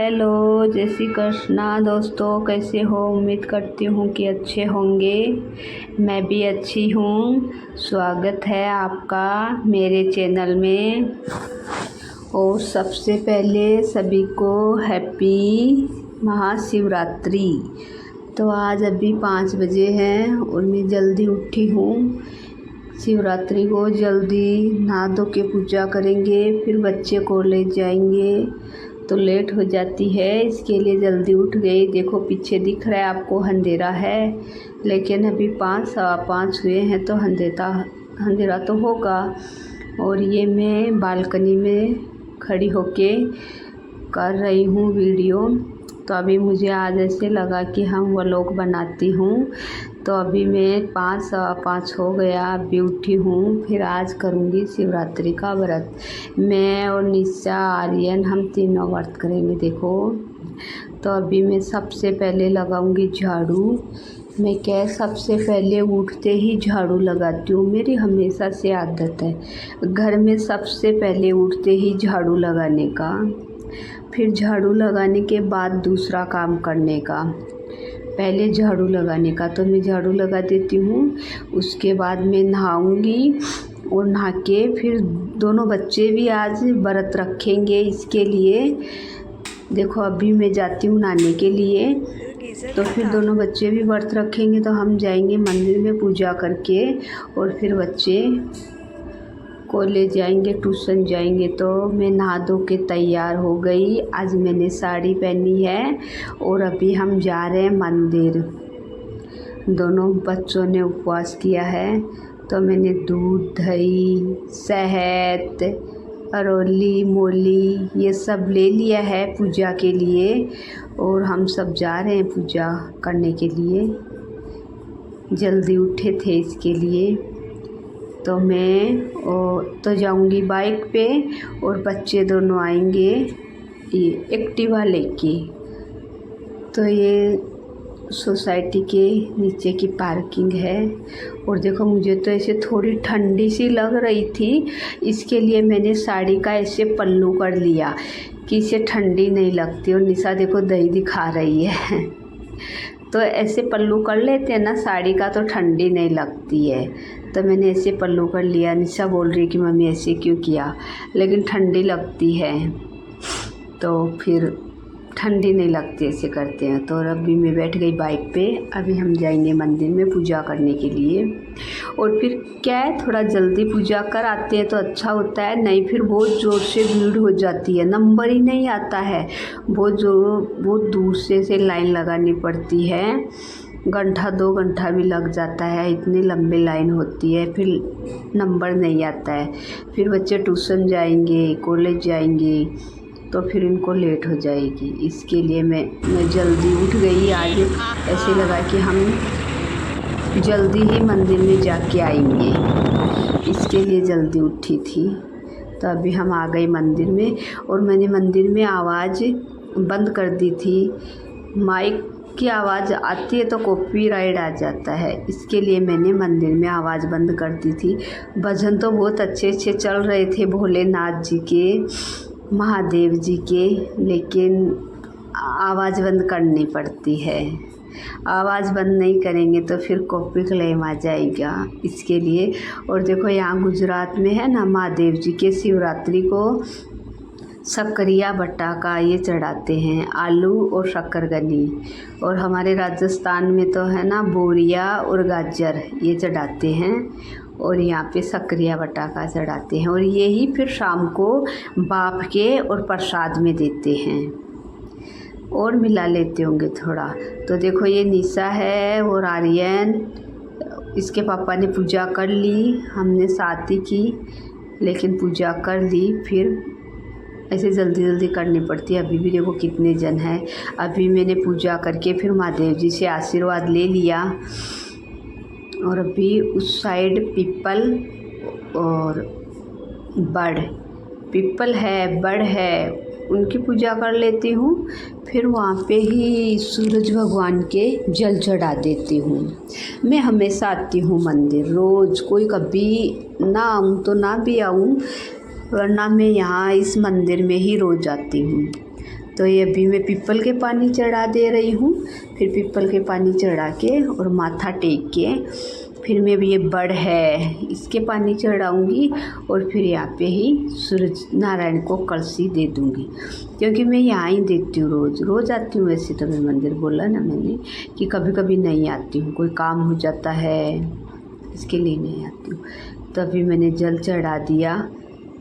Hello, जय श्री कृष्णा दोस्तों। कैसे हो? उम्मीद करती हूँ कि अच्छे होंगे। मैं भी अच्छी हूँ। स्वागत है आपका मेरे चैनल में। और सबसे पहले सभी को हैप्पी महाशिवरात्रि। तो आज अभी 5 बजे हैं और मैं जल्दी उठी हूँ। शिवरात्रि को जल्दी नहा धो के पूजा करेंगे, फिर बच्चे कॉलेज जाएंगे तो लेट हो जाती है, इसके लिए जल्दी उठ गई। देखो पीछे दिख रहा है आपको, अंधेरा है, लेकिन अभी 5 सवा 5 हुए हैं तो अंधेरा तो होगा। और ये मैं बालकनी में खड़ी होके कर रही हूँ वीडियो। तो अभी मुझे आज ऐसे लगा कि हम व्लॉग बनाती हूँ। तो अभी मैं 5 सवा 5 हो गया, अभी उठी हूँ। फिर आज करूँगी शिवरात्रि का व्रत। मैं और निशा, आर्यन, हम तीनों व्रत करेंगे। देखो तो अभी मैं सबसे पहले लगाऊंगी झाड़ू। मैं क्या सबसे पहले उठते ही झाड़ू लगाती हूँ, मेरी हमेशा से आदत है घर में सबसे पहले उठते ही झाड़ू लगाने का। फिर झाड़ू लगाने के बाद दूसरा काम करने का। पहले झाड़ू लगाने का, तो मैं झाड़ू लगा देती हूँ। उसके बाद मैं नहाऊंगी और नहा के फिर दोनों बच्चे भी आज व्रत रखेंगे, इसके लिए देखो अभी मैं जाती हूँ नहाने के लिए। तो फिर दोनों बच्चे भी व्रत रखेंगे तो हम जाएंगे मंदिर में पूजा करके, और फिर बच्चे कॉलेज जाएंगे, ट्यूशन जाएंगे। तो मैं नहा धो के तैयार हो गई। आज मैंने साड़ी पहनी है और अभी हम जा रहे हैं मंदिर। दोनों बच्चों ने उपवास किया है, तो मैंने दूध, दही, शहद, अरौली, मूली ये सब ले लिया है पूजा के लिए। और हम सब जा रहे हैं पूजा करने के लिए, जल्दी उठे थे इसके लिए। तो मैं तो जाऊंगी बाइक पे और बच्चे दोनों आएंगे ये एक्टिवा लेके। तो ये सोसाइटी के नीचे की पार्किंग है। और देखो मुझे तो ऐसे थोड़ी ठंडी सी लग रही थी, इसके लिए मैंने साड़ी का ऐसे पल्लू कर लिया कि इसे ठंडी नहीं लगती। और निशा देखो दही दिखा रही है तो ऐसे पल्लू कर लेते हैं ना साड़ी का, तो ठंडी नहीं लगती है। तो मैंने ऐसे पल्लू कर लिया। निशा बोल रही है कि मम्मी ऐसे क्यों किया, लेकिन ठंडी लगती है, तो फिर ठंडी नहीं लगती ऐसे करते हैं। तो अभी मैं बैठ गई बाइक पे। अभी हम जाएंगे मंदिर में पूजा करने के लिए। और फिर क्या है, थोड़ा जल्दी पूजा कर आते हैं तो अच्छा होता है, नहीं फिर बहुत ज़ोर से भीड़ हो जाती है, नंबर ही नहीं आता है। बहुत दूर से लाइन लगानी पड़ती है, घंटा 2 घंटा भी लग जाता है, इतनी लंबी लाइन होती है, फिर नंबर नहीं आता है। फिर बच्चे ट्यूशन जाएंगे, कॉलेज जाएंगे, तो फिर इनको लेट हो जाएगी। इसके लिए मैं जल्दी उठ गई। आज ऐसे लगा कि हम जल्दी ही मंदिर में जाके आएंगे, इसके लिए जल्दी उठी थी। तो अभी हम आ गए मंदिर में। और मैंने मंदिर में आवाज़ बंद कर दी थी। माइक की आवाज़ आती है तो कॉपीराइट आ जाता है, इसके लिए मैंने मंदिर में आवाज़ बंद कर दी थी। भजन तो बहुत अच्छे अच्छे चल रहे थे, भोलेनाथ जी के, महादेव जी के, लेकिन आवाज़ बंद करनी पड़ती है। आवाज़ बंद नहीं करेंगे तो फिर कॉपी क्लेम आ जाएगा, इसके लिए। और देखो यहाँ गुजरात में है ना, महादेव जी के शिवरात्रि को शक्करिया बटाका ये चढ़ाते हैं, आलू और शक्करगनी। और हमारे राजस्थान में तो है ना बोरिया और गाजर ये चढ़ाते हैं, और यहाँ पे शक्करिया बटाका चढ़ाते हैं। और यही फिर शाम को बाप के और प्रसाद में देते हैं, और मिला लेते होंगे थोड़ा। तो देखो ये निशा है और आर्यन, इसके पापा ने पूजा कर ली, हमने साथ ही की, लेकिन पूजा कर ली। फिर ऐसे जल्दी जल्दी करनी पड़ती है। अभी भी देखो कितने जन हैं। अभी मैंने पूजा करके फिर महादेव जी से आशीर्वाद ले लिया। और अभी उस साइड पीपल और पीपल है, बड़ है, उनकी पूजा कर लेती हूँ। फिर वहाँ पे ही सूरज भगवान के जल चढ़ा देती हूँ। मैं हमेशा आती हूँ मंदिर रोज़, कोई कभी ना आऊँ तो ना भी आऊँ, वरना मैं यहाँ इस मंदिर में ही रोज़ आती हूँ। तो ये अभी मैं पीपल के पानी चढ़ा दे रही हूँ। फिर पीपल के पानी चढ़ा के और माथा टेक के फिर मैं भी ये बड़ है इसके पानी चढ़ाऊँगी और फिर यहाँ पे ही सूरज नारायण को कलसी दे दूँगी, क्योंकि मैं यहाँ ही देती हूँ, रोज़ आती हूँ। वैसे तो मैं मंदिर बोला ना मैंने कि कभी कभी नहीं आती हूँ, कोई काम हो जाता है इसके लिए नहीं आती हूँ। तो अभी मैंने जल चढ़ा दिया,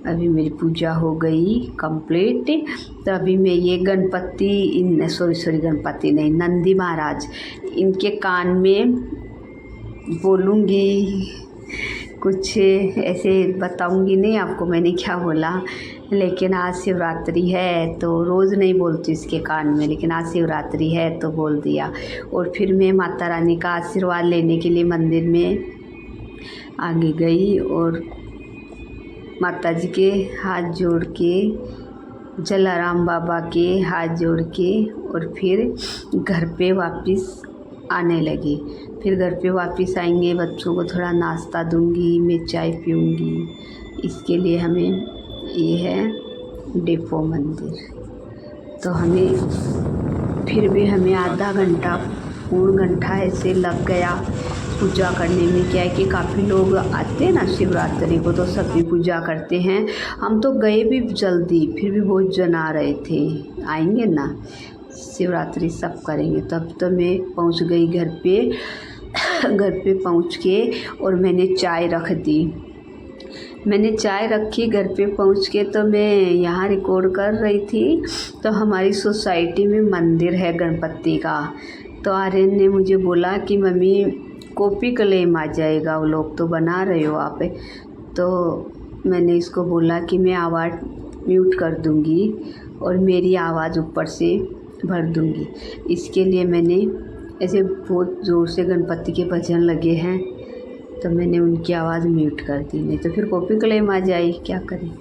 अभी मेरी पूजा हो गई कंप्लीट। तो अभी मैं ये गणपति गणपति नहीं, नंदी महाराज इनके कान में बोलूँगी, कुछ ऐसे बताऊँगी नहीं आपको मैंने क्या बोला, लेकिन आज शिवरात्रि है तो रोज़ नहीं बोलती इसके कान में, लेकिन आज शिवरात्रि है तो बोल दिया। और फिर मैं माता रानी का आशीर्वाद लेने के लिए मंदिर में आगे गई और माता जी के हाथ जोड़ के, जलाराम बाबा के हाथ जोड़ के और फिर घर पे वापस आने लगी। फिर घर पे वापस आएंगे, बच्चों को थोड़ा नाश्ता दूंगी, मैं चाय पीऊँगी। इसके लिए हमें ये है डेपो मंदिर। तो हमें फिर भी हमें आधा घंटा पूर्ण घंटा ऐसे लग गया पूजा करने में। क्या है कि काफ़ी लोग आते हैं ना शिवरात्रि को, तो सभी पूजा करते हैं। हम तो गए भी जल्दी, फिर भी बहुत जन आ रहे थे, आएंगे ना शिवरात्रि सब करेंगे। तब तो मैं पहुंच गई घर पे। घर पे पहुंच के और मैंने चाय रख दी। मैंने चाय रखी घर पे पहुंच के, तो मैं यहाँ रिकॉर्ड कर रही थी। तो हमारी सोसाइटी में मंदिर है गणपति का। तो आर्यन ने मुझे बोला कि मम्मी कॉपी क्लेम आ जाएगा, वो लोग तो बना रहे हो आप। तो मैंने इसको बोला कि मैं आवाज़ म्यूट कर दूंगी और मेरी आवाज़ ऊपर से भर दूंगी। इसके लिए मैंने ऐसे बहुत ज़ोर से गणपति के भजन लगे हैं, तो मैंने उनकी आवाज़ म्यूट कर दी, नहीं तो फिर कॉपी क्लेम आ जाए, क्या करें।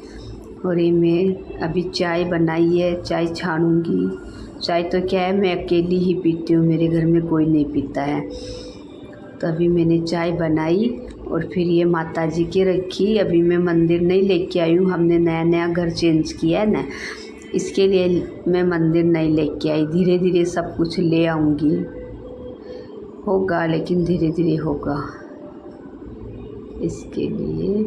और ये मैं अभी चाय बनाई है, चाय छानूंगी। चाय तो क्या है, मैं अकेली ही पीती हूँ, मेरे घर में कोई नहीं पीता है। तो अभी मैंने चाय बनाई और फिर ये माता जी की रखी। अभी मैं मंदिर नहीं लेके आई हूँ, हमने नया नया घर चेंज किया है ना, इसके लिए मैं मंदिर नहीं लेके आई। धीरे धीरे सब कुछ ले आऊँगी, होगा लेकिन धीरे धीरे होगा इसके लिए।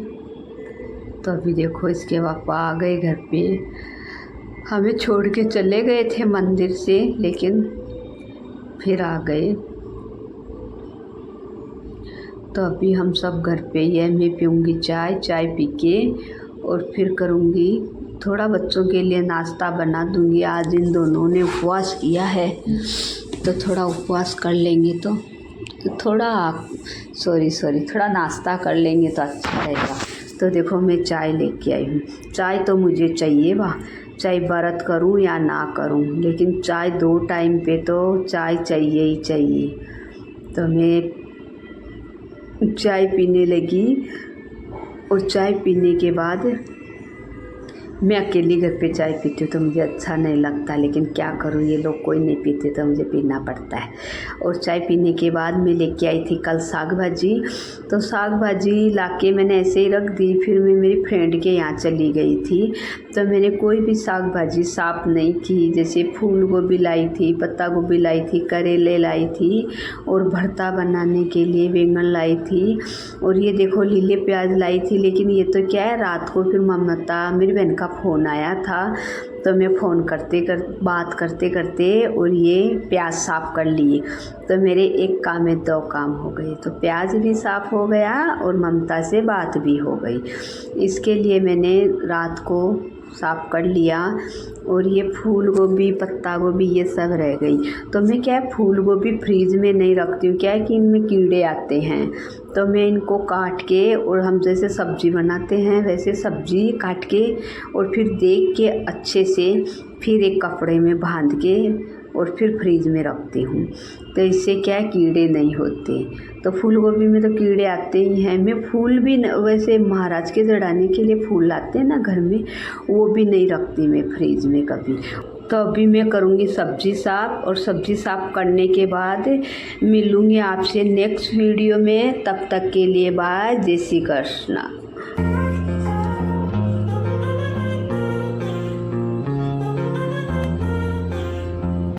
तो अभी देखो इसके पापा आ गए घर पे, हमें छोड़ के चले गए थे मंदिर से, लेकिन फिर आ गए। तो अभी हम सब घर पे ही है। मैं पीऊँगी चाय, चाय पी के और फिर करूँगी थोड़ा बच्चों के लिए नाश्ता बना दूँगी। आज इन दोनों ने उपवास किया है, तो थोड़ा उपवास कर लेंगे तो थोड़ा नाश्ता कर लेंगे तो अच्छा रहेगा। तो देखो मैं चाय लेके आई हूँ। चाय तो मुझे चाहिए, वाह, चाहे व्रत करूँ या ना करूँ, लेकिन चाय 2 टाइम पे तो चाय चाहिए ही चाहिए। तो मैं चाय पीने लगी और चाय पीने के बाद मैं अकेली घर पे चाय पीती हूँ तो मुझे अच्छा नहीं लगता, लेकिन क्या करूँ, ये लोग कोई नहीं पीते तो मुझे पीना पड़ता है। और चाय पीने के बाद मैं लेके आई थी कल साग भाजी। तो साग भाजी लाके मैंने ऐसे ही रख दी। फिर मैं मेरी फ्रेंड के यहाँ चली गई थी, तो मैंने कोई भी साग भाजी साफ़ नहीं की। जैसे फूल गोभी लाई थी, पत्ता गोभी लाई थी, करेले लाई थी और भरता बनाने के लिए बैंगन लाई थी। और ये देखो लीले प्याज लाई थी। लेकिन ये तो क्या है, रात को फिर ममता मेरी बहन का फ़ोन आया था, तो मैं फ़ोन बात करते करते और ये प्याज साफ़ कर लिए। तो मेरे एक काम में 2 काम हो गए। तो प्याज भी साफ़ हो गया और ममता से बात भी हो गई। इसके लिए मैंने रात को साफ़ कर लिया। और ये फूल गोभी, पत्ता गोभी ये सब रह गई। तो मैं क्या है, फूल गोभी फ्रीज में नहीं रखती हूँ, क्या है कि इनमें कीड़े आते हैं। तो मैं इनको काट के, और हम जैसे सब्ज़ी बनाते हैं वैसे सब्ज़ी काट के और फिर देख के अच्छे से फिर एक कपड़े में बांध के और फिर फ्रीज में रखती हूँ। तो इससे क्या है, कीड़े नहीं होते। तो फूल गोभी में तो कीड़े आते ही हैं। मैं फूल भी वैसे महाराज के चढ़ाने के लिए फूल लाते हैं ना घर में, वो भी नहीं रखती मैं फ्रीज में कभी। तो अभी मैं करूँगी सब्ज़ी साफ़, और सब्ज़ी साफ़ करने के बाद मिलूँगी आपसे नेक्स्ट वीडियो में। तब तक के लिए बाय, जय श्री कृष्ण।